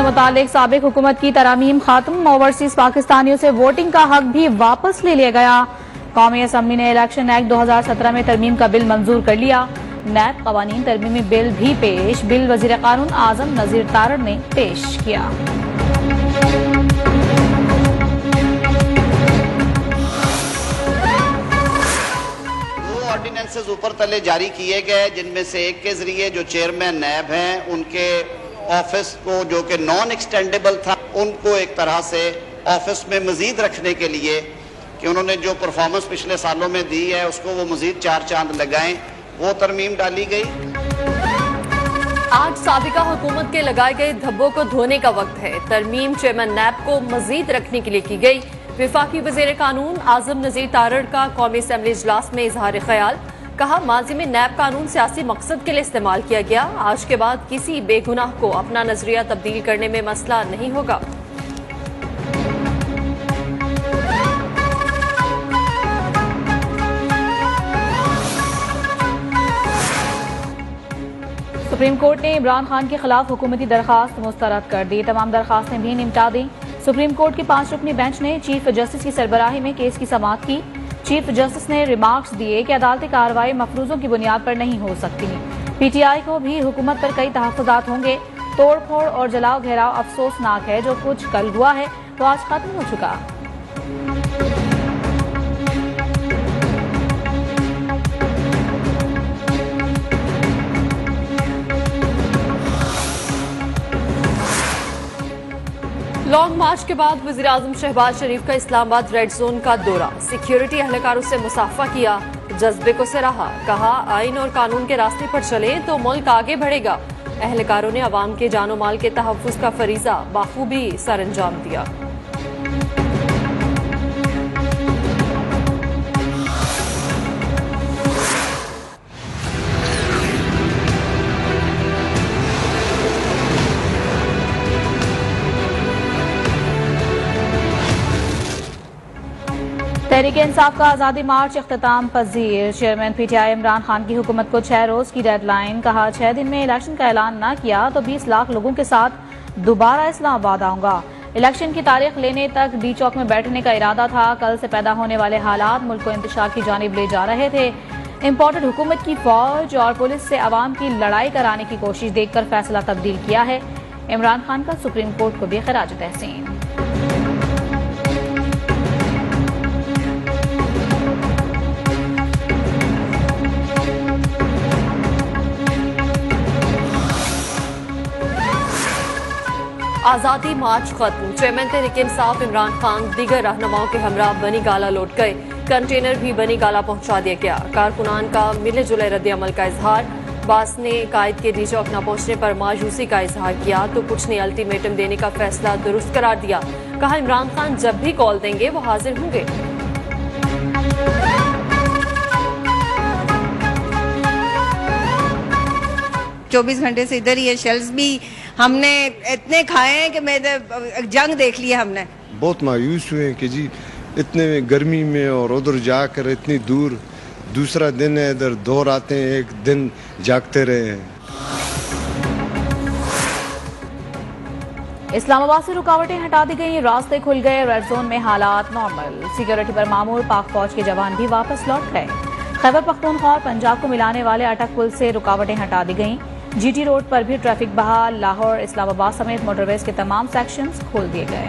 से मुतालिक साबिक हुकूमत की तरामीम खात्म, ओवरसीज पाकिस्तानियों से वोटिंग का हक भी वापस ले लिया गया। कौमी असम्बली ने इलेक्शन एक्ट 2017 में तरमीम का बिल मंजूर कर लिया। नैब कवानीन तरमीमी बिल भी पेश, बिल वजीर कानून आजम नजीर तारड़ ने पेश किया। ऑर्डिनेंसेस ऊपर तले जारी किए गए, जिनमें से एक के जरिए जो चेयरमैन नैब हैं उनके ऑफिस को, जो कि नॉन एक्सटेंडेबल था, उनको एक तरह से ऑफिस में मजीद रखने के लिए कि उन्होंने जो परफॉर्मेंस पिछले सालों में दी है उसको वो मजीद 4 चांद लगाएं, वो तरमीम डाली गई। आज साबिका हुकूमत के लगाए गए धब्बों को धोने का वक्त है। तरमीम चेयरमैन नैब को मजीद रखने के लिए की गई। विफाकी वजीर कानून आजम नजीर तारड़ का कौमी असम्बली इजलास में इजहार ख्याल, कहा माजी में नैब कानून सियासी मकसद के लिए इस्तेमाल किया गया। आज के बाद किसी बेगुनाह को अपना नजरिया तब्दील करने में मसला नहीं होगा। सुप्रीम कोर्ट ने इमरान खान के खिलाफ हुकूमती दरखास्त मुस्तरद कर दी। तमाम दरखास्तें भी निपटा दी। सुप्रीम कोर्ट की 5 रुकनी बेंच ने चीफ जस्टिस की सरबराही में केस की समाअत की। चीफ जस्टिस ने रिमार्क्स दिए कि अदालती कार्रवाई मफरूजों की बुनियाद पर नहीं हो सकती। पीटीआई को भी हुकूमत पर कई तहफ्फुजात होंगे। तोड़ फोड़ और जलाओ घेराव अफसोसनाक है। जो कुछ कल हुआ है तो आज खत्म हो चुका। लॉन्ग मार्च के बाद वजीर आजम शहबाज शरीफ का इस्लामाबाद रेड जोन का दौरा, सिक्योरिटी अहलकारों से मुसाफा किया, जज्बे को सराहा, कहा आइन और कानून के रास्ते पर चले तो मुल्क आगे बढ़ेगा। अहलकारों ने अवाम के जानो माल के तहफ्फुज का फरीजा बाखूबी सर अंजाम दिया। तहरीक इंसाफ का आज़ादी मार्च इख्तिताम पजीर। चेयरमैन पीटीआई इमरान खान की हुकूमत को 6 रोज की डेडलाइन, कहा 6 दिन में इलेक्शन का ऐलान न किया तो 20 लाख लोगों के साथ दोबारा इस्लामाबाद आऊंगा। इलेक्शन की तारीख लेने तक डी चौक में बैठने का इरादा था। कल से पैदा होने वाले हालात मुल्क को इंतशार की जानिब ले जा रहे थे। इम्पोर्टेड हुकूमत की फौज और पुलिस से अवाम की लड़ाई कराने की कोशिश देखकर फैसला तब्दील किया है। इमरान खान का सुप्रीम कोर्ट को भी खराज तहसीन। आजादी मार्च खत्म, चेयरमैन तहरीक इंसाफ इमरान खान दीगर रहनुमाओं के हमरा बनी गाला लौट गए। कंटेनर भी बनी गाला पहुंचा दिया गया। कारकुनान का मिले जुले रद्द अमल का इजहार। बास ने कायद के डी चौक न पहुंचने पर मायूसी का इजहार किया तो कुछ ने अल्टीमेटम देने का फैसला दुरुस्त करार दिया। कहा इमरान खान जब भी कॉल देंगे वो हाजिर होंगे। 24 घंटे से इधर ही है। शेल्स भी हमने इतने खाए हैं कि मैं जंग देख लिया हमने। बहुत मायूस हुए हैं कि जी इतने गर्मी में और उधर जाकर इतनी दूर, दूसरा दिन है, इधर 2 रातें एक दिन जागते रहे हैं। इस्लामाबाद से रुकावटें हटा दी गई, रास्ते खुल गए, रेड जोन में हालात नॉर्मल। सिक्योरिटी पर मामूर पाक फौज के जवान भी वापस लौट गए। खैबर पख्तूनख्वा और पंजाब को मिलाने वाले अटक पुल से रुकावटें हटा दी गईं। जीटी रोड पर भी ट्रैफिक बहाल। लाहौर इस्लामाबाद समेत मोटरवेज के तमाम सेक्शंस खोल दिए गए।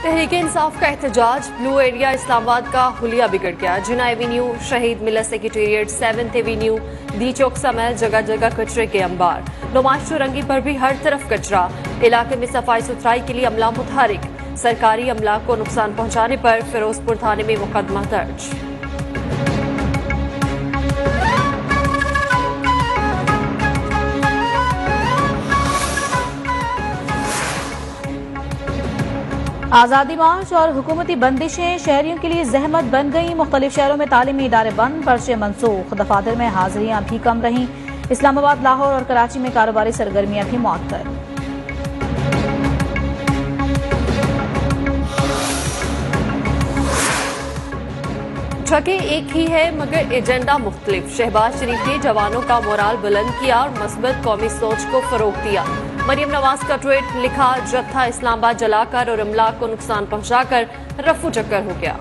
तहरीक इंसाफ का एहतजाज, ब्लू एरिया इस्लामाबाद का हुलिया बिगड़ गया। जिना एवेन्यू, शहीद मिलत सेक्रेटेरिएट, 7th एवेन्यू, दी चौक समेत जगह जगह कचरे के अंबार। नुमाइश चौरंगी पर भी हर तरफ कचरा। इलाके में सफाई सुथराई के लिए अमला मुतहरिक। सरकारी अमला को नुकसान पहुंचाने पर फिरोजपुर थाने में मुकदमा दर्ज। आज़ादी मार्च और हुकूमती बंदिशें शहरियों के लिए जहमत बन गई। मुख्तलिफ शहरों में तालीमी इदारे बंद, पर्चे मनसूख। दफातर में हाजिरियां भी कम रहीं। इस्लामाबाद, लाहौर और कराची में कारोबारी सरगर्मियां भी मुअत्तल। जगह एक ही है मगर एजेंडा मुख्तलिफ। शहबाज शरीफ ने जवानों का मोराल बुलंद किया और मस्बत कौमी सोच को फरोग दिया। मरियम नवाज का ट्वीट लिखा, जत्था इस्लामाबाद जलाकर और अमलाक को नुकसान पहुंचाकर रफू चक्कर हो गया।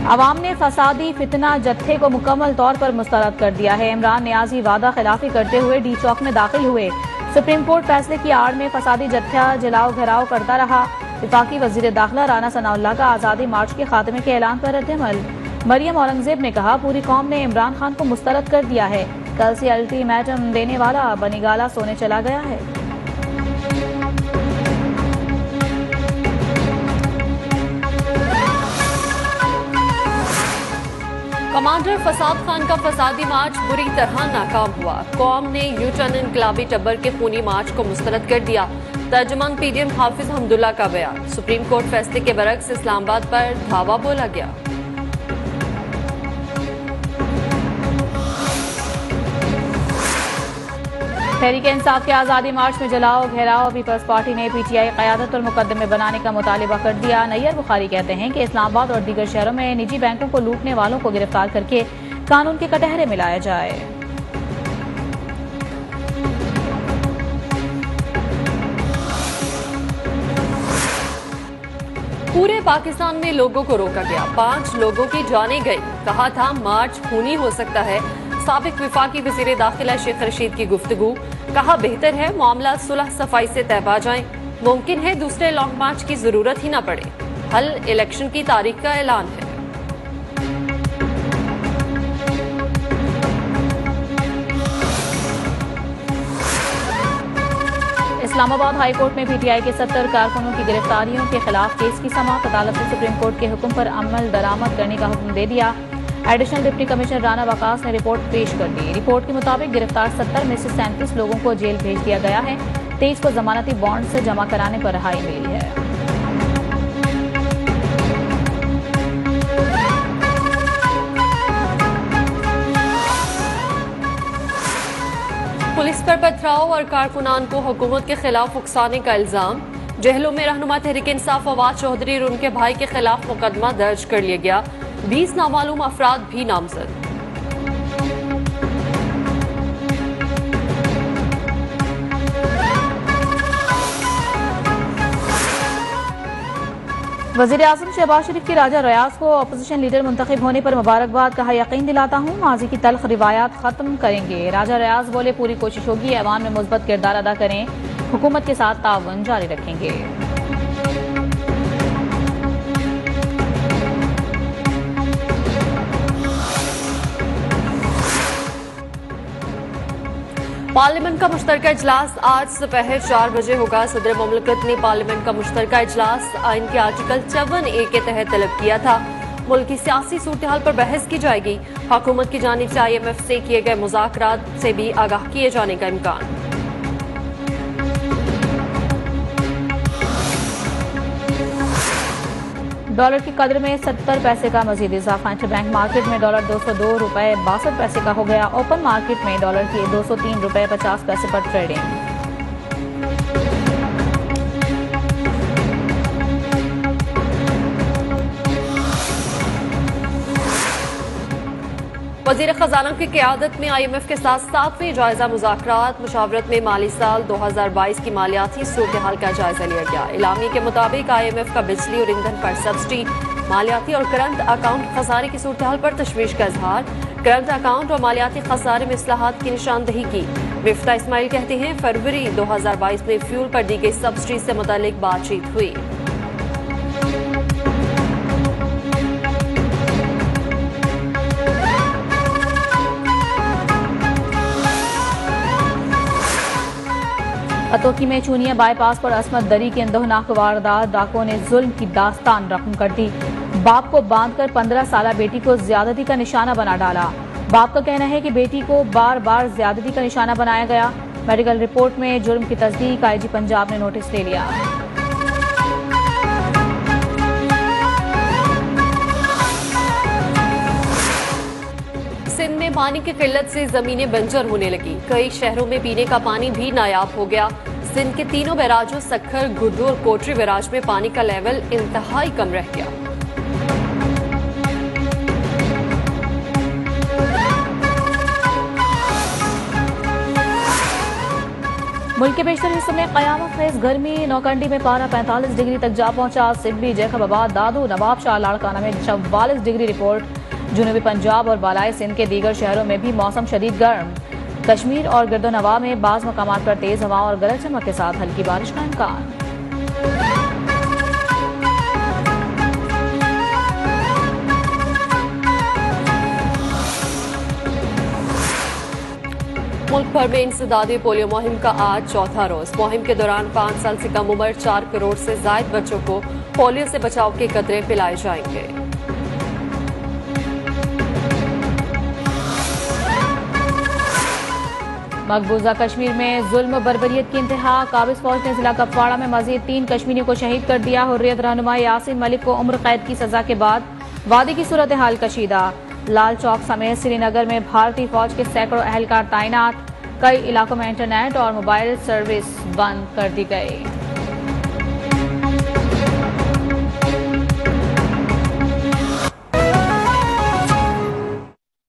अवाम ने फसादी फितना जत्थे को मुकम्मल तौर पर मुस्तरद कर दिया है। इमरान नियाजी वादा खिलाफी करते हुए डी चौक में दाखिल हुए। सुप्रीम कोर्ट फैसले की आड़ में फसादी जत्था जलाओ घराव करता रहा। विफाकी वजीर दाखिला राना सनाउल्लाह का आज़ादी मार्च के खात्मे के ऐलान पर रद्द-ए-अमल। मरियम औरंगजेब ने कहा, पूरी कौम ने इमरान खान को मुस्तरद कर दिया है। कल से अल्टीमेटम देने वाला बनीगाला सोने चला गया है। कमांडर फसाद खान का फसादी मार्च बुरी तरह नाकाम हुआ। कौम ने यू टर्न इनकलाबी टब्बर के खूनी मार्च को मुस्तरद कर दिया। तर्जुमान पीडीएम हाफिज हमदुल्ला का बयान, सुप्रीम कोर्ट फैसले के बरक्स इस्लामाबाद पर धावा बोला गया। तहरीक इंसाफ के आज़ादी मार्च में जलाओ घेराव। पीपल्स पार्टी ने पीटीआई क़यादत और मुकदमे बनाने का मुतालिबा कर दिया। नैयर बुखारी कहते हैं कि इस्लामाबाद और दीगर शहरों में निजी बैंकों को लूटने वालों को गिरफ्तार करके कानून के कटहरे में लाया जाए। पूरे पाकिस्तान में लोगों को रोका गया, 5 लोगों की जानें गई। कहा था मार्च खूनी हो सकता है। साबिक विफाकी वजीर दाखिला शेख रशीद की गुफ्तगू, कहा बेहतर है मामला सुलह सफाई से तय पा जाए। मुमकिन है दूसरे लॉन्ग मार्च की जरूरत ही न पड़े। हल इलेक्शन की तारीख का ऐलान है। इस्लामाबाद हाई कोर्ट में पीटीआई के 70 कारकुनों की गिरफ्तारियों के खिलाफ केस की समाअत। अदालत ने सुप्रीम कोर्ट के हुक्म पर अमल दरामद करने का हुक्म दे दिया। Additional deputy commissioner Rana Waqas ने रिपोर्ट पेश कर दी। रिपोर्ट के मुताबिक गिरफ्तार 70 में से 37 लोगों को जेल भेज दिया गया है। 23 को जमानती बॉन्ड से जमा कराने पर रिहाई मिली है। पुलिस पर पथराव और कारकुनान को हुकूमत के खिलाफ उकसाने का इल्जाम। जहलों में रहनुमा तहरीक इंसाफ फवाद चौधरी और उनके भाई के खिलाफ मुकदमा दर्ज कर लिया गया। 20 नामालूम अफराद भी नामजद। वज़ीर आज़म शहबाज शरीफ की राजा रियाज को अपोजिशन लीडर मुंतखब होने पर मुबारकबाद। कहा, यकीन दिलाता हूँ माजी की तल्ख रिवायात खत्म करेंगे। राजा रियाज बोले, पूरी कोशिश होगी ऐवान में मुस्बत किरदार अदा करें, हुकूमत के साथ ताउन जारी रखेंगे। पार्लियामेंट का मुश्तरका इजलास आज दोपहर 4 बजे होगा। सदर मुमलिकत ने पार्लियामेंट का मुश्तरका इजलास आइन के आर्टिकल 54A के तहत तलब किया था। मुल्क की सियासी सूरत हाल पर बहस की जाएगी। हुकूमत की जानिब से IMF से किए गए मुज़ाकरात से भी आगाह किए जाने का इम्कान। डॉलर की कदर में 70 पैसे का मजीद इजाफा। इंटरबैंक मार्केट में डॉलर 202 रुपए 62 पैसे का हो गया। ओपन मार्केट में डॉलर की 203 रुपए 50 पैसे पर ट्रेडिंग। वज़ीर खजाना की क़यादत में IMF के साथ 7वें जायजा मुज़ाकरात। मुशावरत में माली साल 2022 की मालियाती सूरत हाल का जायजा लिया गया। इलामी के मुताबिक IMF का बिजली और ईंधन पर सब्सिडी, मालियाती और करंट अकाउंट खसारे की सूरत हाल पर तशवीश का इजहार। करंट अकाउंट और मालियाती खसारे में इस्लाहात की निशानदही की। मिफ्ता इस्माइल कहते हैं, फरवरी 2022 में फ्यूल पर दी गई सब्सिडी से मुतालिक बातचीत हुई। अतोकी में चूनिया बाईपास पर असमत दरी की अंदोहनाक वारदात। डाकुओं ने जुल्म की दास्तान रकम कर दी। बाप को बांधकर 15 साला बेटी को ज्यादती का निशाना बना डाला। बाप का कहना है कि बेटी को बार बार ज्यादती का निशाना बनाया गया। मेडिकल रिपोर्ट में जुर्म की तस्दीक IG पंजाब ने नोटिस ले लिया। सिंध में पानी की किल्लत से जमीनें बंजर होने लगी। कई शहरों में पीने का पानी भी नायाब हो गया। सिंध के तीनों बैराजों सक्खर, गुड्डू और कोटरी बैराज में पानी का लेवल इंतहाई कम रह गया। मुल्क के बेशतर हिस्सों में कयामत खेज गर्मी। नौकंडी में पारा 45 डिग्री तक जा पहुंचा। सिब्बी, जैकबाबाद, दादू, नवाबशाह, लाड़काना में 44 डिग्री रिपोर्ट। जुनूबी पंजाब और बालाई सिंध के दीगर शहरों में भी मौसम शदीद गर्म। कश्मीर और गिरदोनवा में बाज़ मकामात पर तेज हवा और गरज चमक के साथ हल्की बारिश का इम्कान। मुल्क भर में इंसदादी पोलियो मुहिम का आज चौथा रोज। मुहिम के दौरान 5 साल से कम उम्र 4 करोड़ से ज्यादा बच्चों को पोलियो से बचाव के कतरे पिलाए जाएंगे। मकबूजा कश्मीर में जुल्म बर्बरियत की इंतहा। काबिज फौज ने जिला कपवाड़ा में मजीद 3 कश्मीरियों को शहीद कर दिया। हुर्रियत रहनुमा यासिन मलिक को उम्र कैद की सजा के बाद वादी की सूरत हाल कशीदा। लाल चौक समेत श्रीनगर में भारतीय फौज के सैकड़ों अहलकार तैनात। कई इलाकों में इंटरनेट और मोबाइल सर्विस बंद कर दी गई।